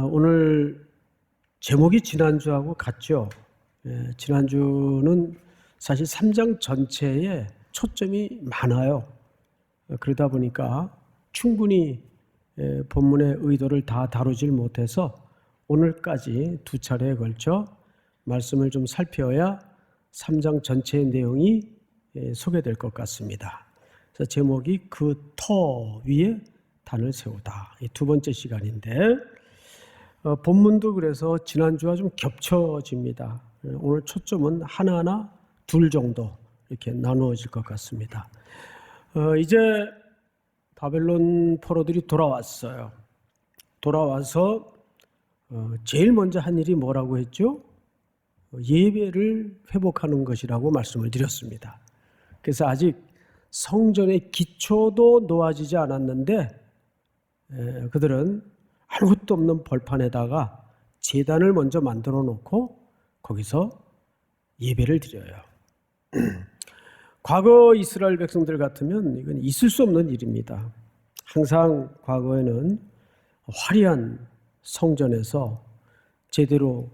오늘 제목이 지난주하고 같죠. 지난주는 사실 3장 전체에 초점이 많아요. 그러다 보니까 충분히 본문의 의도를 다 다루질 못해서 오늘까지 두 차례에 걸쳐 말씀을 좀 살펴야 3장 전체의 내용이 소개될 것 같습니다. 그래서 제목이 그 터 위에 단을 세우다. 이 두 번째 시간인데 본문도 그래서 지난주와 좀 겹쳐집니다. 오늘 초점은 하나하나 둘 정도 이렇게 나누어질 것 같습니다. 이제 바벨론 포로들이 돌아왔어요. 돌아와서 제일 먼저 한 일이 뭐라고 했죠? 예배를 회복하는 것이라고 말씀을 드렸습니다. 그래서 아직 성전의 기초도 놓아지지 않았는데 그들은 아무것도 없는 벌판에다가 제단을 먼저 만들어 놓고 거기서 예배를 드려요. 과거 이스라엘 백성들 같으면 이건 있을 수 없는 일입니다. 항상 과거에는 화려한 성전에서 제대로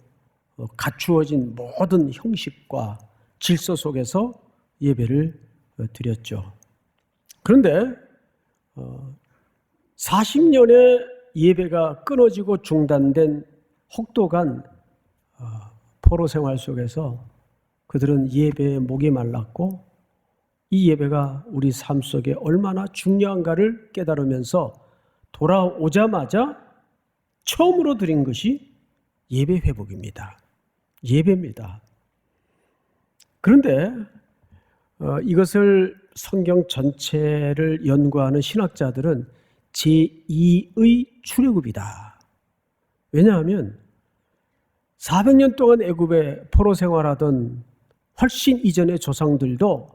갖추어진 모든 형식과 질서 속에서 예배를 드렸죠. 그런데 40년의 예배가 끊어지고 중단된 혹독한 포로 생활 속에서 그들은 예배에 목이 말랐고 이 예배가 우리 삶 속에 얼마나 중요한가를 깨달으면서 돌아오자마자 처음으로 드린 것이 예배 회복입니다. 예배입니다. 그런데 이것을 성경 전체를 연구하는 신학자들은 제2의 출애굽이다. 왜냐하면 400년 동안 애굽에 포로 생활하던 훨씬 이전의 조상들도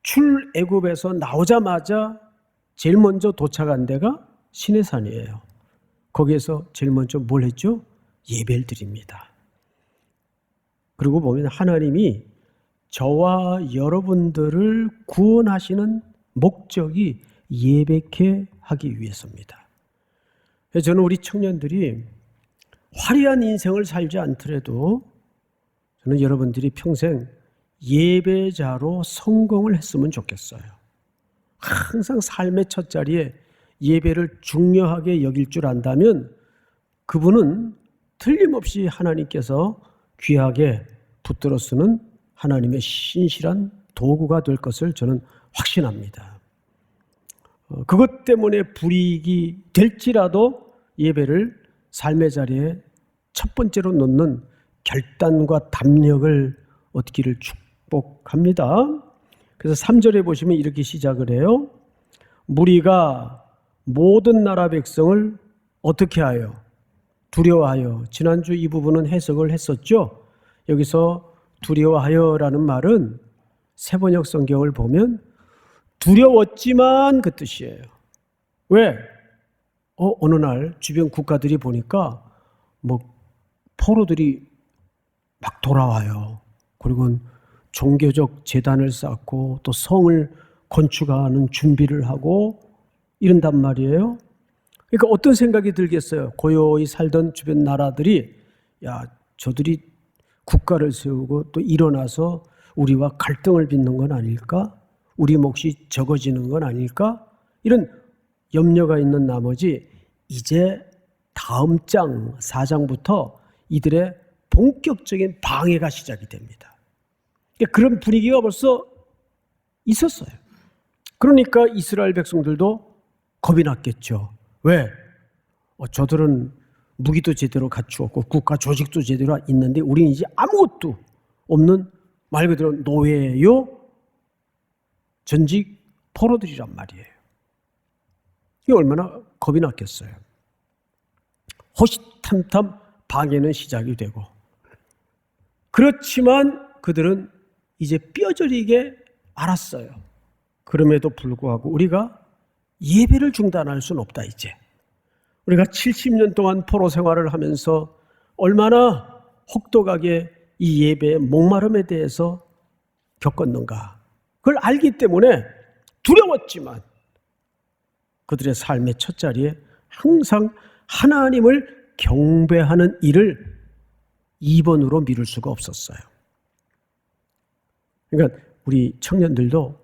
출애굽에서 나오자마자 제일 먼저 도착한 데가 시내산이에요. 거기에서 제일 먼저 뭘 했죠? 예배를 드립니다. 그리고 보면 하나님이 저와 여러분들을 구원하시는 목적이 예배케 하기 위해서입니다. 저는 우리 청년들이 화려한 인생을 살지 않더라도 저는 여러분들이 평생 예배자로 성공을 했으면 좋겠어요. 항상 삶의 첫 자리에 예배를 중요하게 여길 줄 안다면 그분은 틀림없이 하나님께서 귀하게 붙들어 쓰는 하나님의 신실한 도구가 될 것을 저는 확신합니다. 그것 때문에 불이익이 될지라도 예배를 삶의 자리에 첫 번째로 놓는 결단과 담력을 얻기를 축복합니다. 그래서 3절에 보시면 이렇게 시작을 해요. 무리가 모든 나라 백성을 어떻게 하여? 두려워하여. 지난주 이 부분은 해석을 했었죠. 여기서 두려워하여라는 말은 세번역 성경을 보면 두려웠지만 그 뜻이에요. 왜? 어느 날 주변 국가들이 보니까 포로들이 막 돌아와요. 그리고 종교적 재단을 쌓고 또 성을 건축하는 준비를 하고 이런단 말이에요. 그러니까 어떤 생각이 들겠어요? 고요히 살던 주변 나라들이 저들이 국가를 세우고 또 일어나서 우리와 갈등을 빚는 건 아닐까? 우리 몫이 적어지는 건 아닐까? 이런 염려가 있는 나머지 이제 다음 장 4장부터 이들의 본격적인 방해가 시작이 됩니다. 그런 분위기가 벌써 있었어요. 그러니까 이스라엘 백성들도 겁이 났겠죠. 왜? 저들은 무기도 제대로 갖추었고 국가 조직도 제대로 있는데 우리는 이제 아무것도 없는 말 그대로 노예요 전직 포로들이란 말이에요. 이게 얼마나 겁이 났겠어요. 호시탐탐 방해는 시작이 되고 그렇지만 그들은 이제 뼈저리게 알았어요. 그럼에도 불구하고 우리가 예배를 중단할 수는 없다. 이제 우리가 70년 동안 포로 생활을 하면서 얼마나 혹독하게 이 예배의 목마름에 대해서 겪었는가. 그걸 알기 때문에 두려웠지만 그들의 삶의 첫 자리에 항상 하나님을 경배하는 일을 2번으로 미룰 수가 없었어요. 그러니까 우리 청년들도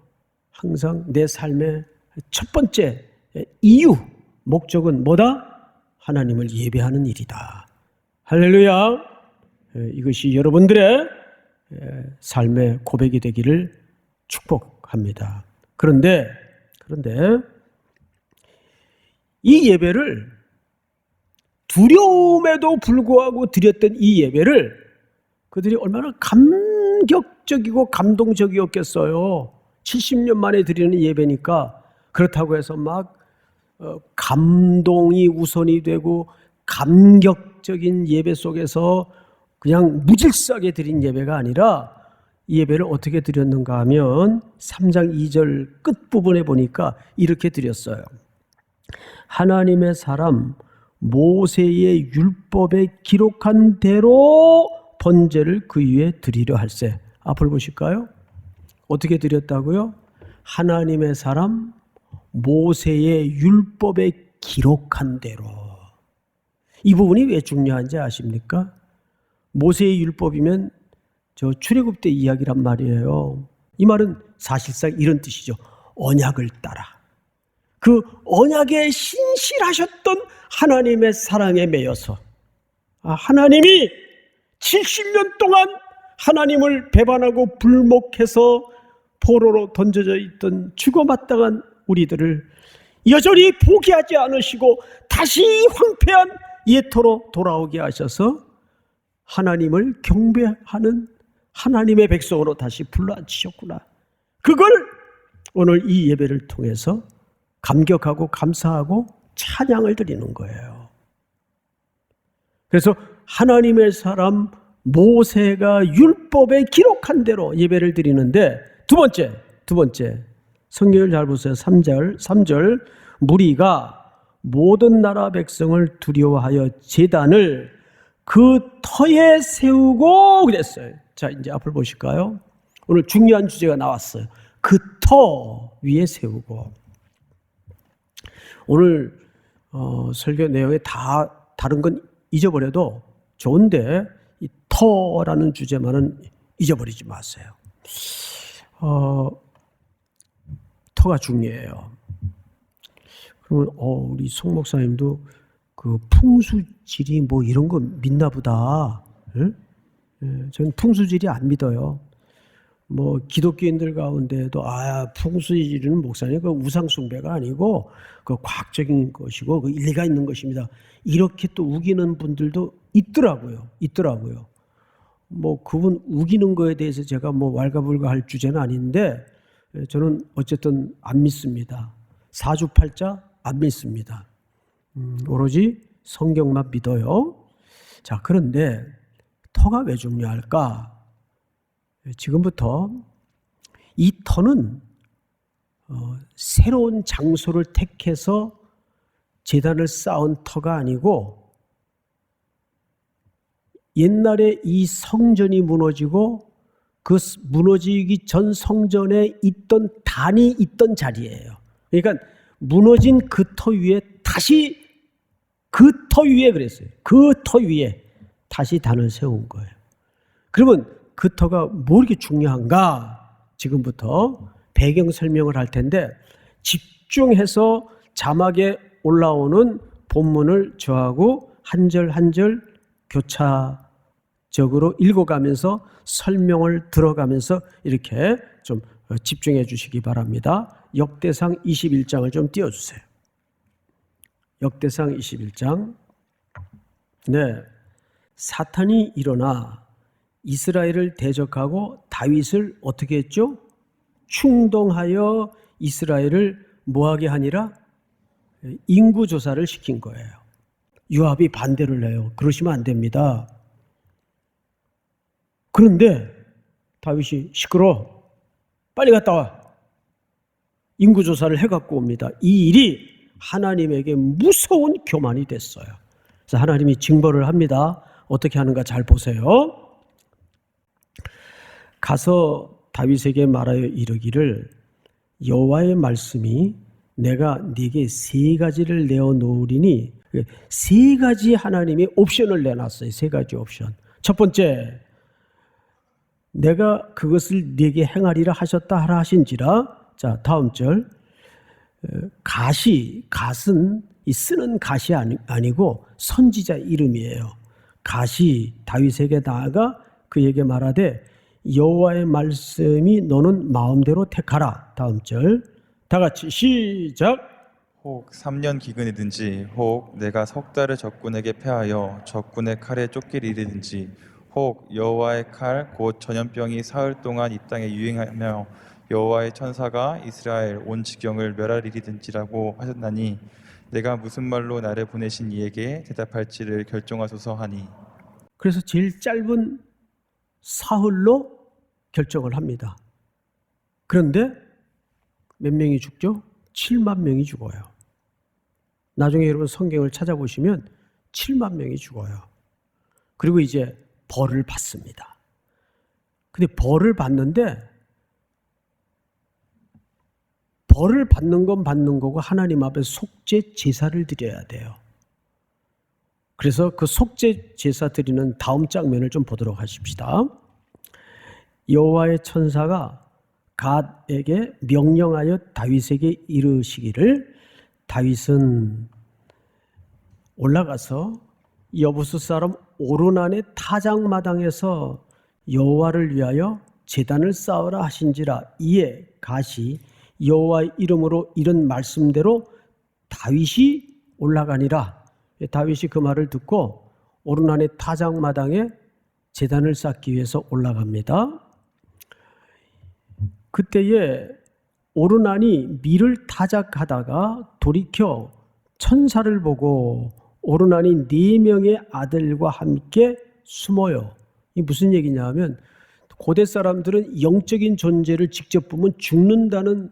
항상 내 삶의 첫 번째 이유, 목적은 뭐다? 하나님을 예배하는 일이다. 할렐루야. 이것이 여러분들의 삶의 고백이 되기를 축복합니다. 그런데 이 예배를 두려움에도 불구하고 드렸던 이 예배를 그들이 얼마나 감격적이고 감동적이었겠어요. 70년 만에 드리는 예배니까 그렇다고 해서 막 감동이 우선이 되고 감격적인 예배 속에서 그냥 무질서하게 드린 예배가 아니라 이 예배를 어떻게 드렸는가 하면 3장 2절 끝부분에 보니까 이렇게 드렸어요. 하나님의 사람 모세의 율법에 기록한 대로 번제를 그 위에 드리려 할세. 앞을 보실까요? 어떻게 드렸다고요? 하나님의 사람 모세의 율법에 기록한 대로. 이 부분이 왜 중요한지 아십니까? 모세의 율법이면 저 출애굽 때 이야기란 말이에요. 이 말은 사실상 이런 뜻이죠. 언약을 따라. 그 언약에 신실하셨던 하나님의 사랑에 매여서 하나님이 70년 동안 하나님을 배반하고 불목해서 포로로 던져져 있던 죽어마땅한 우리들을 여전히 포기하지 않으시고 다시 황폐한 옛토로 돌아오게 하셔서 하나님을 경배하는 하나님의 백성으로 다시 불러앉히셨구나. 그걸 오늘 이 예배를 통해서 감격하고 감사하고 찬양을 드리는 거예요. 그래서 하나님의 사람 모세가 율법에 기록한 대로 예배를 드리는데 두 번째 성경을 잘 보세요. 3절 무리가 모든 나라 백성을 두려워하여 제단을 그 터에 세우고 그랬어요. 자, 이제 앞을 보실까요? 오늘 중요한 주제가 나왔어요. 그 터 위에 세우고. 오늘 설교 내용에 다 다른 건 잊어버려도 좋은데 이 터라는 주제만은 잊어버리지 마세요. 터가 중요해요. 그러면 우리 송 목사님도 그 풍수지리 뭐 이런 거 믿나 보다. 예? 저는 풍수지리 안 믿어요. 뭐 기독교인들 가운데도 풍수지리는 목사님 그 우상 숭배가 아니고 그 과학적인 것이고 그 일리가 있는 것입니다. 이렇게 또 우기는 분들도 있더라고요. 뭐 그분 우기는 거에 대해서 제가 뭐 왈가불가할 주제는 아닌데 저는 어쨌든 안 믿습니다. 사주팔자 안 믿습니다. 오로지 성경만 믿어요. 자, 그런데 터가 왜 중요할까? 지금부터 이 터는 새로운 장소를 택해서 제단을 쌓은 터가 아니고 옛날에 이 성전이 무너지고 그 무너지기 전 성전에 있던 단이 있던 자리예요. 그러니까 무너진 그 터 위에 다시 그 터 위에 그랬어요. 그 터 위에 다시 단을 세운 거예요. 그러면 그 터가 뭐 이렇게 중요한가? 지금부터 배경 설명을 할 텐데 집중해서 자막에 올라오는 본문을 저하고 한 절 한 절 교차적으로 읽어가면서 설명을 들어가면서 이렇게 좀 집중해 주시기 바랍니다. 역대상 21장을 좀 띄워주세요. 역대상 21장. 네, 사탄이 일어나 이스라엘을 대적하고 다윗을 어떻게 했죠? 충동하여 이스라엘을 뭐하게 하니라? 인구조사를 시킨 거예요. 요압이 반대를 해요. 그러시면 안 됩니다. 그런데 다윗이 시끄러워. 빨리 갔다 와. 인구조사를 해갖고 옵니다. 이 일이 하나님에게 무서운 교만이 됐어요. 그래서 하나님이 징벌을 합니다. 어떻게 하는가 잘 보세요. 가서 다윗에게 말하여 이르기를 여호와의 말씀이 내가 네게 3가지를 내어 놓으리니 세 가지 하나님이 옵션을 내놨어요. 세 가지 옵션. 첫 번째, 내가 그것을 네게 행하리라 하셨다 하라 하신지라. 자, 다음 절. 갓은 이 쓰는 갓이 아니고 선지자 이름이에요. 갓이 다윗에게 나아가 그에게 말하되 여호와의 말씀이 너는 마음대로 택하라. 다음 절. 다 같이 시작. 혹 3년 기근이든지 혹 내가 석 달을 적군에게 패하여 적군의 칼에 쫓기리든지 혹 여호와의 칼 곧 전염병이 사흘 동안 이 땅에 유행하며 여호와의 천사가 이스라엘 온 지경을 멸하리든지라고 하셨나니 내가 무슨 말로 나를 보내신 이에게 대답할지를 결정하소서 하니. 그래서 제일 짧은 사흘로 결정을 합니다. 그런데 몇 명이 죽죠? 7만 명이 죽어요. 나중에 여러분 성경을 찾아보시면 7만 명이 죽어요. 그리고 이제 벌을 받습니다. 근데 벌을 받는데 벌을 받는 건 받는 거고 하나님 앞에 속죄 제사를 드려야 돼요. 그래서 그 속죄 제사 드리는 다음 장면을 좀 보도록 하십시다. 여호와의 천사가 갓에게 명령하여 다윗에게 이르시기를 다윗은 올라가서 여부스 사람 오르난의 타작마당에서 여호와를 위하여 제단을 쌓으라 하신지라. 이에 갓이 여호와의 이름으로 이런 말씀대로 다윗이 올라가니라. 다윗이 그 말을 듣고 오르난의 타작마당에 제단을 쌓기 위해서 올라갑니다. 그때에 오르난이 밀을 타작하다가 돌이켜 천사를 보고 오르난이 4명의 아들과 함께 숨어요. 이 무슨 얘기냐 하면 고대 사람들은 영적인 존재를 직접 보면 죽는다는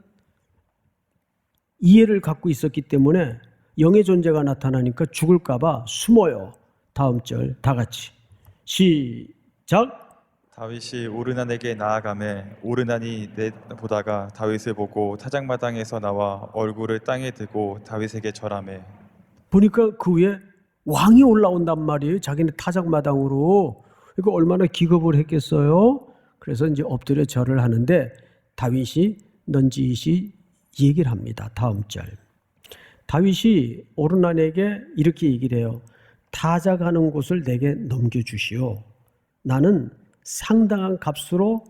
이해를 갖고 있었기 때문에 영의 존재가 나타나니까 죽을까 봐 숨어요. 다음 절 다 같이 시작. 다윗이 오르난에게 나아가매 오르난이 보다가 다윗을 보고 타작마당에서 나와 얼굴을 땅에 대고 다윗에게 절하매. 보니까 그 위에 왕이 올라온단 말이에요. 자기네 타작마당으로. 이거 얼마나 기겁을 했겠어요. 그래서 이제 엎드려 절을 하는데 다윗이 넌지시 얘기를 합니다. 다음 절. 다윗이 오르난에게 이렇게 얘기를 해요. 타작하는 곳을 내게 넘겨주시오. 나는 상당한 값으로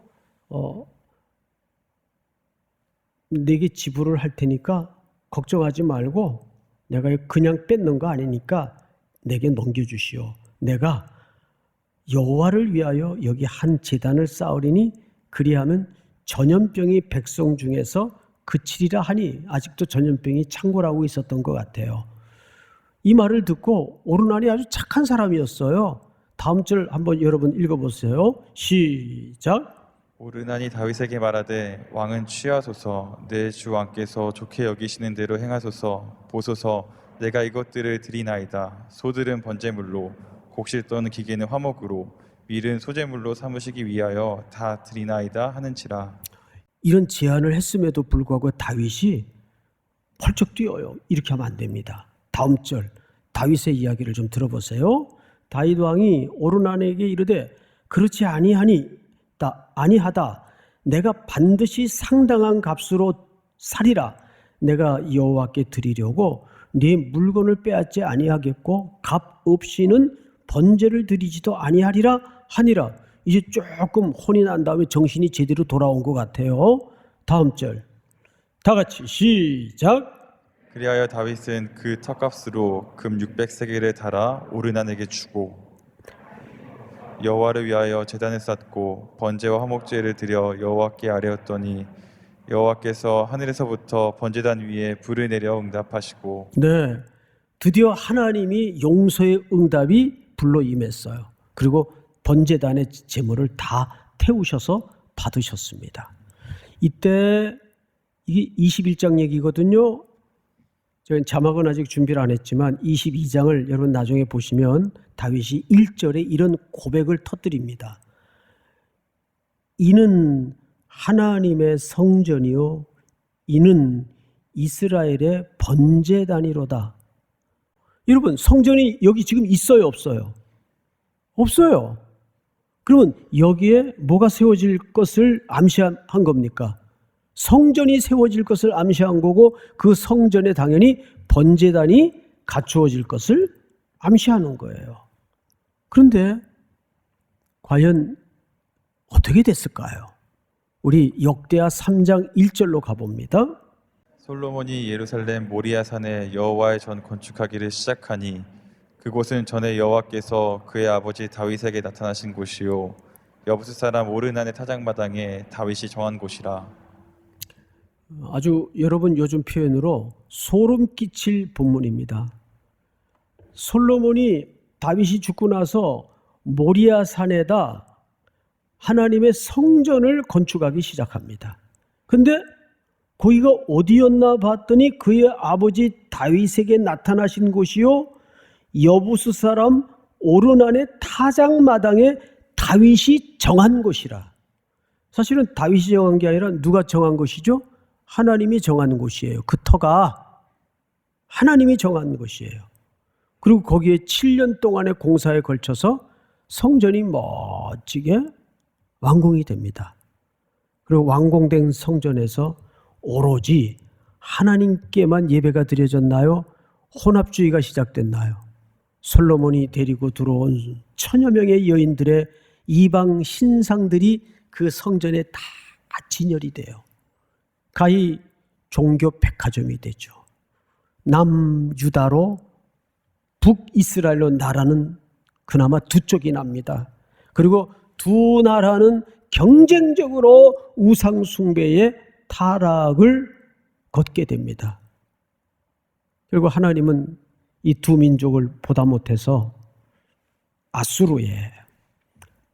내게 지불을 할 테니까 걱정하지 말고 내가 그냥 뺏는 거 아니니까 내게 넘겨주시오. 내가 여호와를 위하여 여기 한 제단을 쌓으리니 그리하면 전염병이 백성 중에서 그치리라 하니. 아직도 전염병이 창궐하고 있었던 것 같아요. 이 말을 듣고 오르난이 아주 착한 사람이었어요. 다음 절 한번 여러분 읽어보세요. 시작. 오르난이 다윗에게 말하되 왕은 취하소서. 내 주 왕께서 좋게 여기시는 대로 행하소서. 보소서 내가 이것들을 드리나이다. 소들은 번제물로 곡실 또는 기계는 화목으로 밀은 소제물로 삼으시기 위하여 다 드리나이다 하는지라. 이런 제안을 했음에도 불구하고 다윗이 펄쩍 뛰어요. 이렇게 하면 안 됩니다. 다음 절 다윗의 이야기를 좀 들어보세요. 다윗 왕이 오르난에게 이르되 그렇지 아니하다. 내가 반드시 상당한 값으로 사리라. 내가 여호와께 드리려고 네 물건을 빼앗지 아니하겠고 값 없이는 번제를 드리지도 아니하리라 하니라. 이제 조금 혼이 난 다음에 정신이 제대로 돌아온 것 같아요. 다음 절 다 같이 시작. 그리하여 다윗은 그 턱값으로 금 600세겔을 달아 오르난에게 주고 여호와를 위하여 제단을 쌓고 번제와 화목제를 드려 여호와께 아뢰었더니 여호와께서 하늘에서부터 번제단 위에 불을 내려 응답하시고. 네, 드디어 하나님이 용서의 응답이 불로 임했어요. 그리고 번제단의 제물을 다 태우셔서 받으셨습니다. 이때 이게 21장 얘기거든요. 저희 자막은 아직 준비를 안 했지만 22장을 여러분 나중에 보시면 다윗이 1절에 이런 고백을 터뜨립니다. 이는 하나님의 성전이요 이는 이스라엘의 번제단이로다. 여러분, 성전이 여기 지금 있어요, 없어요? 없어요. 그러면 여기에 뭐가 세워질 것을 암시한 겁니까? 성전이 세워질 것을 암시한 거고, 그 성전에 당연히 번제단이 갖추어질 것을 암시하는 거예요. 그런데 과연 어떻게 됐을까요? 우리 역대하 3장 1절로 가봅니다. 솔로몬이 예루살렘 모리아 산에 여호와의 전 건축하기를 시작하니 그곳은 전에 여호와께서 그의 아버지 다윗에게 나타나신 곳이요 여부스 사람 오르난의 타작마당에 다윗이 정한 곳이라. 아주 여러분 요즘 표현으로 소름 끼칠 본문입니다. 솔로몬이 다윗이 죽고 나서 모리아 산에다 하나님의 성전을 건축하기 시작합니다. 근데 거기가 어디였나 봤더니 그의 아버지 다윗에게 나타나신 곳이요 여부스 사람 오르난의 타작마당에 다윗이 정한 곳이라. 사실은 다윗이 정한 게 아니라 누가 정한 것이죠? 하나님이 정한 곳이에요. 그 터가 하나님이 정한 곳이에요. 그리고 거기에 7년 동안의 공사에 걸쳐서 성전이 멋지게 완공이 됩니다. 그리고 완공된 성전에서 오로지 하나님께만 예배가 드려졌나요? 혼합주의가 시작됐나요? 솔로몬이 데리고 들어온 천여 명의 여인들의 이방 신상들이 그 성전에 다 진열이 돼요. 가히 종교 백화점이 되죠. 남유다로 북이스라엘로 나라는 그나마 두 쪽이 납니다. 그리고 두 나라는 경쟁적으로 우상 숭배의 타락을 걷게 됩니다. 결국 하나님은 이 두 민족을 보다 못해서 아수르에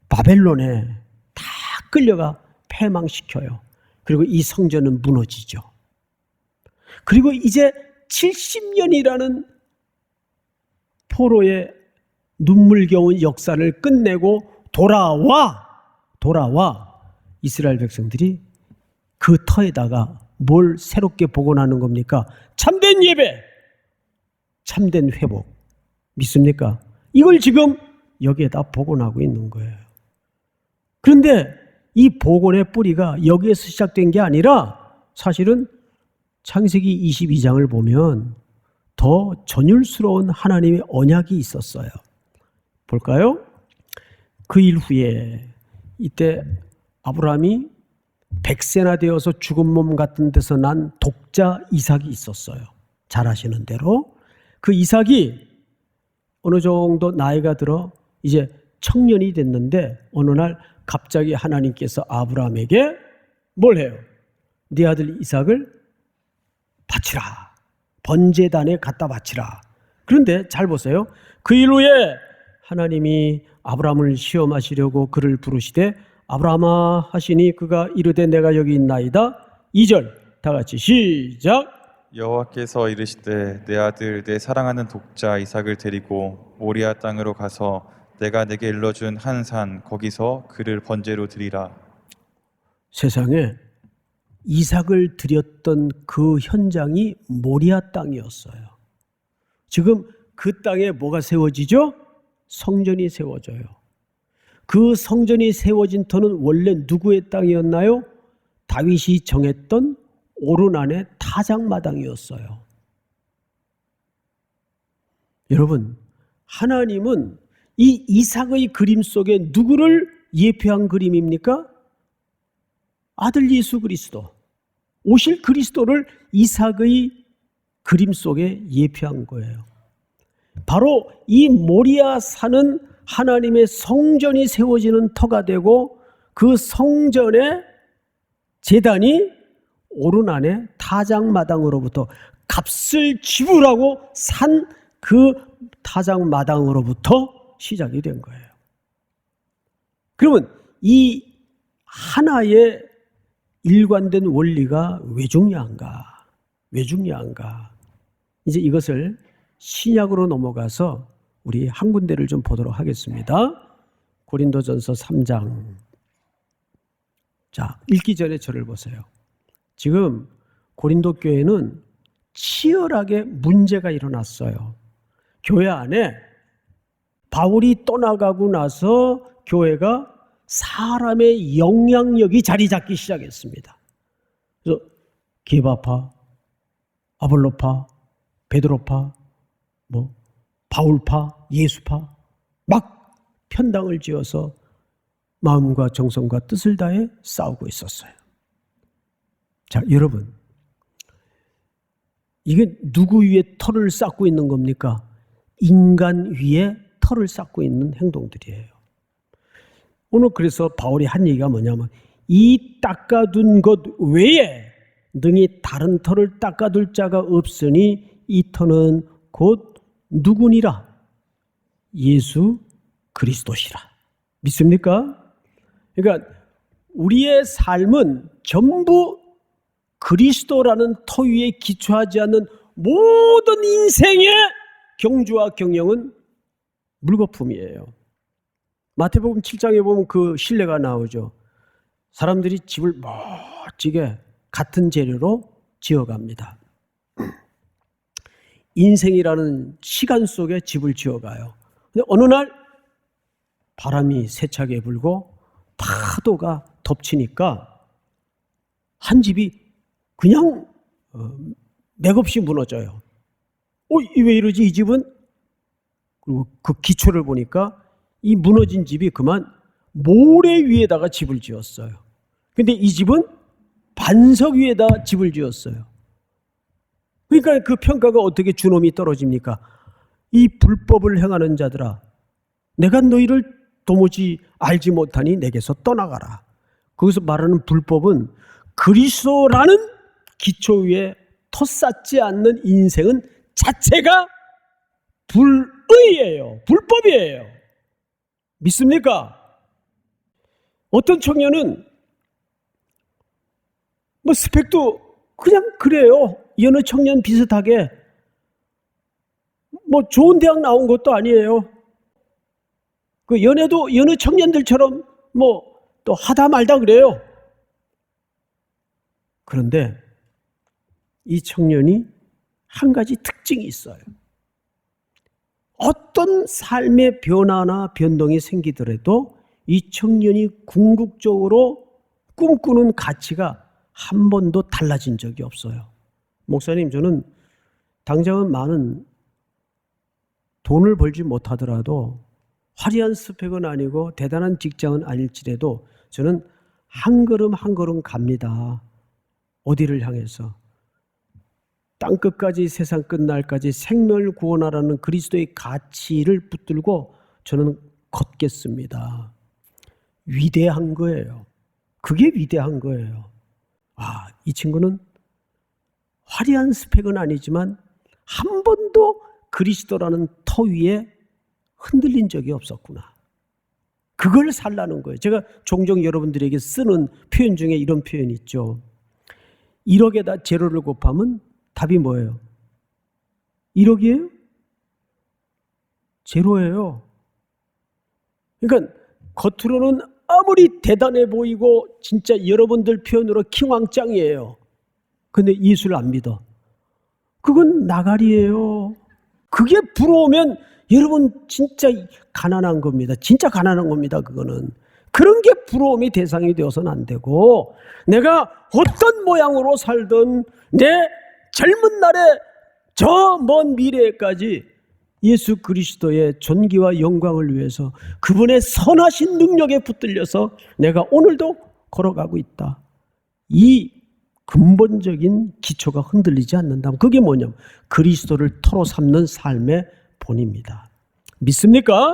바벨론에 다 끌려가 패망시켜요. 그리고 이 성전은 무너지죠. 그리고 이제 70년이라는 포로의 눈물겨운 역사를 끝내고 돌아와 이스라엘 백성들이 그 터에다가 뭘 새롭게 복원하는 겁니까? 참된 예배, 참된 회복. 믿습니까? 이걸 지금 여기에다 복원하고 있는 거예요. 그런데 이 복원의 뿌리가 여기에서 시작된 게 아니라 사실은 창세기 22장을 보면 더 전율스러운 하나님의 언약이 있었어요. 볼까요? 그 일 후에 이때 아브라함이 100세나 되어서 죽은 몸 같은 데서 난 독자 이삭이 있었어요. 잘 아시는 대로. 그 이삭이 어느 정도 나이가 들어 이제 청년이 됐는데 어느 날 갑자기 하나님께서 아브라함에게 뭘 해요? 네 아들 이삭을 바치라. 번제단에 갖다 바치라. 그런데 잘 보세요. 그 일 후에 하나님이 아브라함을 시험하시려고 그를 부르시되 아브라함아 하시니 그가 이르되 내가 여기 있나이다. 2절 다 같이 시작. 여호와께서 이르시되 내 아들 내 사랑하는 독자 이삭을 데리고 모리아 땅으로 가서 내가 내게 일러준 한 산 거기서 그를 번제로 드리라. 세상에 이삭을 드렸던 그 현장이 모리아 땅이었어요. 지금 그 땅에 뭐가 세워지죠? 성전이 세워져요. 그 성전이 세워진 터는 원래 누구의 땅이었나요? 다윗이 정했던 오르난의 타작마당이었어요. 여러분, 하나님은 이 이삭의 그림 속에 누구를 예표한 그림입니까? 아들 예수 그리스도, 오실 그리스도를 이삭의 그림 속에 예표한 거예요. 바로 이 모리아 산은 하나님의 성전이 세워지는 터가 되고 그 성전의 제단이 오르난의 타작마당으로부터 값을 지불하고 산 그 타작마당으로부터 시작이 된 거예요. 그러면 이 하나의 일관된 원리가 왜 중요한가? 왜 중요한가? 이제 이것을 신약으로 넘어가서 우리 한 군데를 좀 보도록 하겠습니다. 고린도전서 3장. 자, 읽기 전에 저를 보세요. 지금 고린도 교회는 치열하게 문제가 일어났어요. 교회 안에 바울이 떠나가고 나서 교회가 사람의 영향력이 자리 잡기 시작했습니다. 그래서 게바파, 아볼로파, 베드로파, 바울파, 예수파 막 편당을 지어서 마음과 정성과 뜻을 다해 싸우고 있었어요. 자, 여러분, 이게 누구 위에 털을 쌓고 있는 겁니까? 인간 위에 털을 쌓고 있는 행동들이에요. 오늘 그래서 바울이 한 얘기가 뭐냐면 이 닦아둔 것 외에 능히 다른 털을 닦아둘 자가 없으니 이 터는 곧 누구니라? 예수 그리스도시라. 믿습니까? 그러니까 우리의 삶은 전부 그리스도라는 터 위에 기초하지 않는 모든 인생의 경주와 경영은 물거품이에요. 마태복음 7장에 보면 그 신뢰가 나오죠. 사람들이 집을 멋지게 같은 재료로 지어갑니다. 인생이라는 시간 속에 집을 지어가요. 근데 어느 날 바람이 세차게 불고 파도가 덮치니까 한 집이 그냥 맥없이 무너져요. 왜 이러지 이 집은? 그리고 그 기초를 보니까 이 무너진 집이 그만 모래 위에다가 집을 지었어요. 근데 이 집은 반석 위에다 집을 지었어요. 그러니까 그 평가가 어떻게 주놈이 떨어집니까? 이 불법을 행하는 자들아, 내가 너희를 도무지 알지 못하니 내게서 떠나가라. 거기서 말하는 불법은 그리스도라는 기초 위에 터 쌓지 않는 인생은 자체가 불의예요. 불법이에요. 믿습니까? 어떤 청년은 스펙도 그냥 그래요. 여느 청년 비슷하게 좋은 대학 나온 것도 아니에요. 그 연애도 여느 청년들처럼 또 하다 말다 그래요. 그런데 이 청년이 한 가지 특징이 있어요. 어떤 삶의 변화나 변동이 생기더라도 이 청년이 궁극적으로 꿈꾸는 가치가 한 번도 달라진 적이 없어요. 목사님, 저는 당장은 많은 돈을 벌지 못하더라도 화려한 스펙은 아니고 대단한 직장은 아닐지라도 저는 한 걸음 한 걸음 갑니다. 어디를 향해서? 땅끝까지 세상 끝날까지 생명을 구원하라는 그리스도의 가치를 붙들고 저는 걷겠습니다. 위대한 거예요. 그게 위대한 거예요. 이 친구는 화려한 스펙은 아니지만 한 번도 그리스도라는 터 위에 흔들린 적이 없었구나. 그걸 살라는 거예요. 제가 종종 여러분들에게 쓰는 표현 중에 이런 표현이 있죠. 1억에다 제로를 곱하면 답이 뭐예요? 1억이에요? 제로예요. 그러니까 겉으로는 아무리 대단해 보이고 진짜 여러분들 표현으로 킹왕짱이에요. 근데 예수를 안 믿어. 그건 나가리예요. 그게 부러우면 여러분 진짜 가난한 겁니다. 진짜 가난한 겁니다. 그거는. 그런 게 부러움이 대상이 되어서는 안 되고, 내가 어떤 모양으로 살든 내 젊은 날에 저 먼 미래에까지 예수 그리스도의 존귀와 영광을 위해서 그분의 선하신 능력에 붙들려서 내가 오늘도 걸어가고 있다. 이 근본적인 기초가 흔들리지 않는다면 그게 뭐냐면 그리스도를 터로 삼는 삶의 본입니다. 믿습니까?